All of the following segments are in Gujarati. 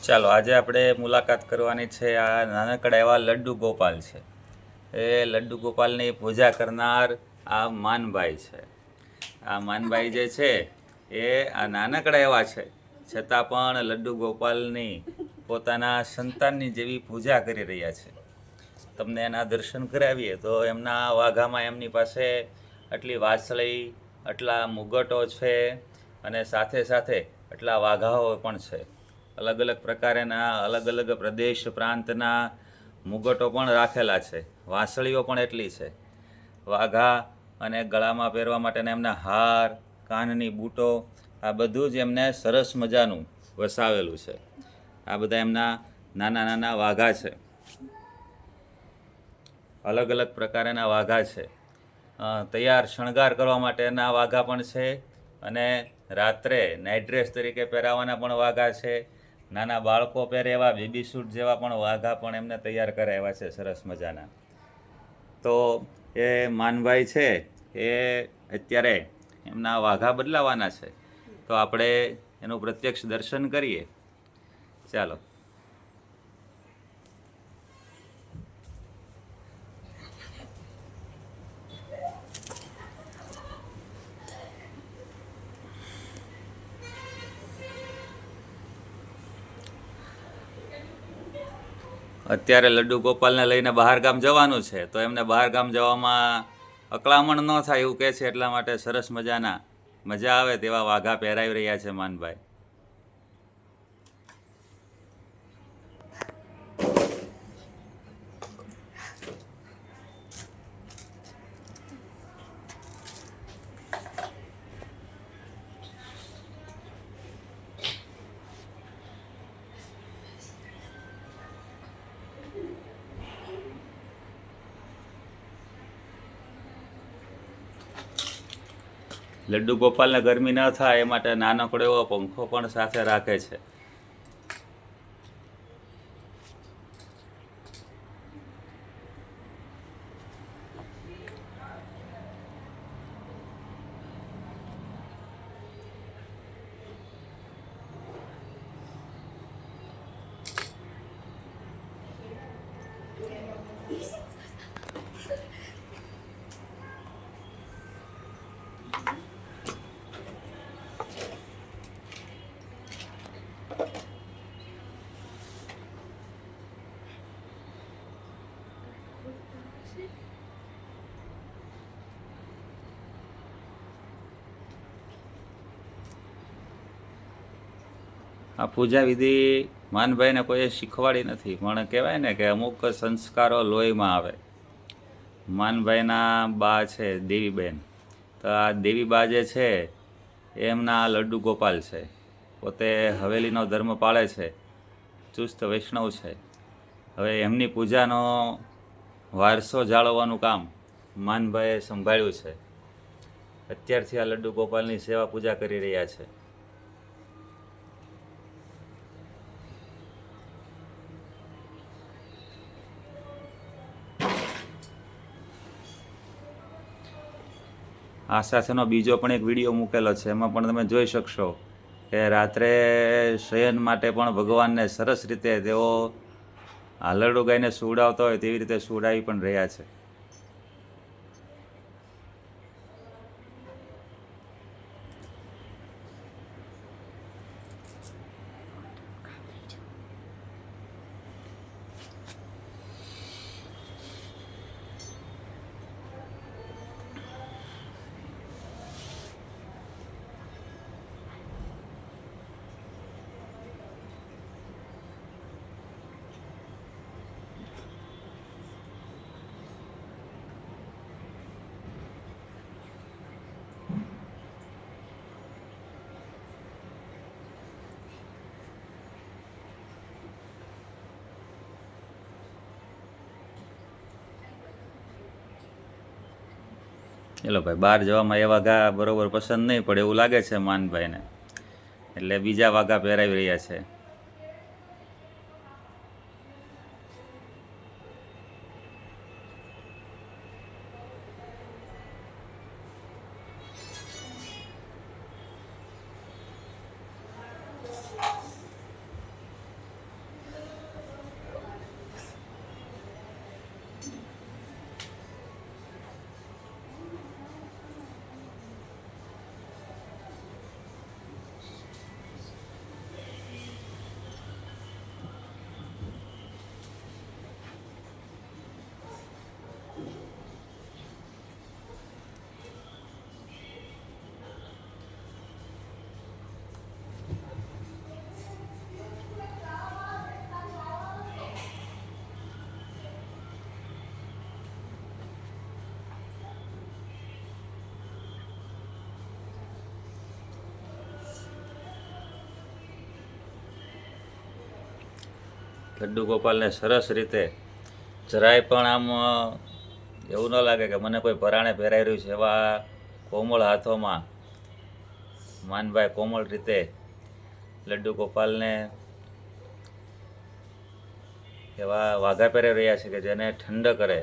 ચાલો આજે આપણે મુલાકાત કરવાની છે આ નાનકડા એવા લડ્ડુ ગોપાલ છે. એ લડ્ડુ ગોપાલની પૂજા કરનાર આ માનભાઈ છે. આ માનભાઈ જે છે એ આ નાનકડા એવા છે છતાં પણ લડ્ડુ ગોપાલની પોતાના સંતાનની જેવી પૂજા કરી રહ્યા છે. તમને એના દર્શન કરાવીએ તો એમના વાઘામાં એમની પાસે આટલી વાંસળી, આટલા મુગટો છે અને સાથે સાથે આટલા વાઘાઓ પણ છે. અલગ અલગ પ્રકારના અલગ અલગ પ્રદેશ પ્રાંતના મુગટો પણ રાખેલા છે. વાંસળીઓ પણ એટલી છે. વાઘા અને ગળામાં પહેરવા માટેના એમના હાર, કાનની બૂટો, આ બધું જ એમને સરસ મજાનું વસાવેલું છે. આ બધા એમના નાના નાના વાઘા છે. અલગ અલગ પ્રકારના વાઘા છે. તૈયાર શણગાર કરવા માટેના વાઘા પણ છે અને રાત્રે નાઇટ ડ્રેસ તરીકે પહેરાવાના પણ વાઘા છે. નાના બાળકો પહેરે એવા બેબી સૂટ જેવા પણ વાઘા પણ એમને તૈયાર કરાવ્યા છે સરસ મજાના. તો એ માનભાઈ છે એ અત્યારે એમના વાઘા બદલાવાના છે, તો આપણે એનું પ્રત્યક્ષ દર્શન કરીએ. ચાલો. અત્યારે લડ્ડુ ગોપાલને લઈને બહાર ગામ જવાનું છે, તો એમને બહાર ગામ જવામાં અકળામણ ન થાય એવું કહે છે, એટલા માટે સરસ મજાના મજા આવે તેવા વાઘા પહેરાવી રહ્યા છે માનભાઈ. લડ્ડુ ગોપાલને ગરમી ન થાય એ માટે નાનકડો એવો પંખો પણ સાથે રાખે છે. આ પૂજા વિધિ માનભાઈને કોઈએ શીખવાડી નથી, પણ કહેવાય ને કે અમુક સંસ્કારો લોહીમાં આવે. માનભાઈના બા છે દેવીબેન, તો આ દેવી બા જે છે એમના લડ્ડુ ગોપાલ છે. પોતે હવેલીનો ધર્મ પાળે છે, ચુસ્ત વૈષ્ણવ છે. હવે એમની પૂજાનો વારસો જાળવવાનું કામ માનભાઈએ સંભાળ્યું છે. અત્યારથી આ લડ્ડુ ગોપાલની સેવા પૂજા કરી રહ્યા છે. આ સાથેનો બીજો પણ એક વિડીયો મૂકેલો છે, એમાં પણ તમે જોઈ શકશો કે રાત્રે શયન માટે પણ ભગવાનને સરસ રીતે તેઓ હાલરડું ગાઈને સુવડાવતા હોય તેવી રીતે સુવડાવી પણ રહ્યા છે. ચલો ભાઈ, બહાર જવામાં એ વાઘા બરાબર પસંદ નહીં પડે એવું લાગે છે માનભાઈને, એટલે બીજા વાઘા પહેરાવી રહ્યા છે. લડ્ડુ ગોપાલને સરસ રીતે જરાય પણ આમ એવું ન લાગે કે મને કોઈ પરાણે પહેરાઈ રહ્યું છે, એવા કોમળ હાથોમાં માનભાઈ કોમળ રીતે લડ્ડુ ગોપાલને એવા વાઘા પહેરાઈ રહ્યા છે કે જેને ઠંડ કરે.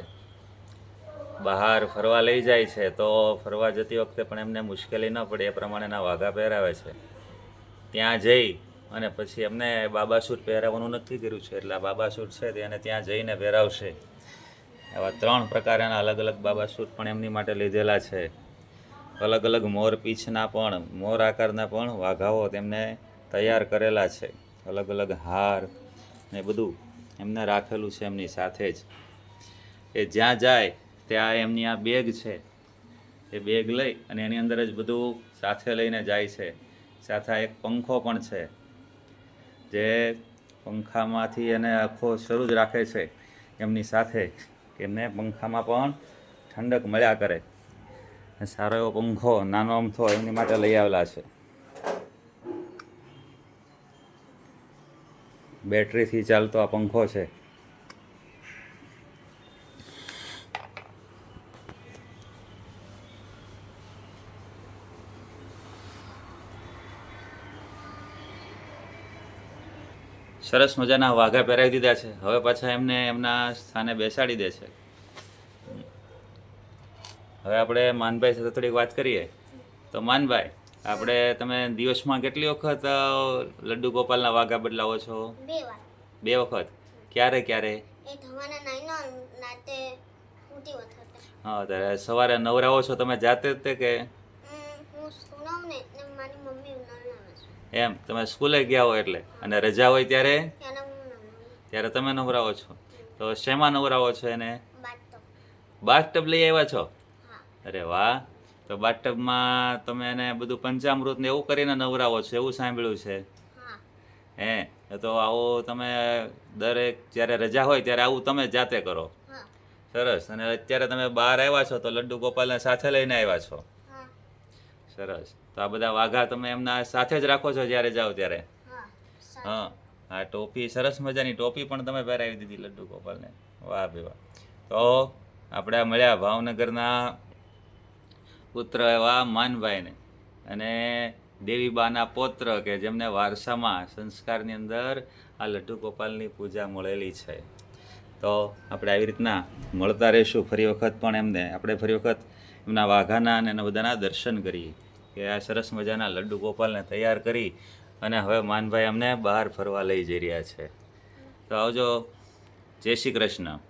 બહાર ફરવા લઈ જાય છે તો ફરવા જતી વખતે પણ એમને મુશ્કેલી ન પડે એ પ્રમાણેના વાઘા પહેરાવે છે. ત્યાં જઈ અને પછી એમને બાબા સૂટ પહેરાવવાનું નક્કી કર્યું છે, એટલે આ બાબા સૂટ છે તેને ત્યાં જઈને પહેરાવશે. આવા 3 પ્રકારના અલગ અલગ બાબા સૂટ પણ એમની માટે લીધેલા છે. અલગ અલગ મોર પીછના પણ, મોર આકારના પણ વાઘાઓ તેમને તૈયાર કરેલા છે. અલગ અલગ હાર ને બધું એમને રાખેલું છે એમની સાથે જ. એ જ્યાં જાય ત્યાં એમની આ બેગ છે, એ બેગ લઈ અને એની અંદર જ બધું સાથે લઈને જાય છે. સાથે એક પંખો પણ છે, જે પંખામાંથી એને આખો શરૂ જ રાખે છે એમની સાથે, કે એમને પંખામાં પણ ઠંડક મળ્યા કરે. સારો એવો પંખો નાનો અમથો એમની માટે લઈ આવેલા છે. બેટરીથી ચાલતો આ પંખો છે. સરસ મજાના વાઘા પહેરાવી દીધા છે. હવે પાછા એમને એમના સ્થાને બેસાડી દે છે. હવે આપણે માનભાઈ સાથે થોડીક વાત કરીએ. તો માનભાઈ, આપણે તમે દિવસમાં કેટલી વખત લડ્ડુ ગોપાલના વાઘા બદલાવો છો? 2 વાર. 2 વખત. ક્યારે ક્યારે? એ ધવાના નાઈનો નાતે ઉઠી વખતે. હા, ત્યારે સવારે નવરાવો છો તમે જાતે જ તે કે હું સુનાવ ને મારી મમ્મી ઉનાળાવે છે. એમ તમે સ્કૂલે ગયા હો એટલે, અને રજા હોય ત્યારે ત્યારે હું નવરાવું. ત્યારે તમે નવરાવો છો? તો શેમાં નવરાવો છો એને? બાથટબ. બાથટબ લઈ આવ્યા છો? હા. અરે વાહ! તો બાથટબમાં તમે એને બધું પંચામૃત ને એવું કરીને નવરાવો છો એવું સાંભળ્યું છે. હા. હે, તો આવો તમે દરેક જ્યારે રજા હોય ત્યારે આવું તમે જાતે કરો? હા. સરસ. અને અત્યારે તમે બહાર આવ્યા છો તો લડ્ડુ ગોપાલને સાથે લઈને આવ્યા છો? હા. સરસ. તો આ બધા વાઘા તમે એમના સાથે જ રાખો છો જ્યારે જાઓ ત્યારે? હા. હા. આ ટોપી, સરસ મજાની ટોપી પણ તમે પહેરાવી દીધી લડ્ડુ ગોપાલને. વાહ ભાઈ વાહ. તો આપણે મળ્યા ભાવનગરના પુત્ર એવા માનભાઈને, અને દેવીબાના પૌત્ર કે જેમને વારસામાં સંસ્કારની અંદર આ લડ્ડુ ગોપાલની પૂજા મળેલી છે. તો આપણે આવી રીતના મળતા રહીશું ફરી વખત, પણ એમને આપણે ફરી વખત એમના વાઘાના અને એના બધાના દર્શન કરીએ કે આ સરસ મજાના લડ્ડુ ગોપાલને તૈયાર કરી અને હવે માનભાઈ અમને બહાર ફરવા લઈ જઈ રહ્યા છે. તો આવજો. જય શ્રી કૃષ્ણ.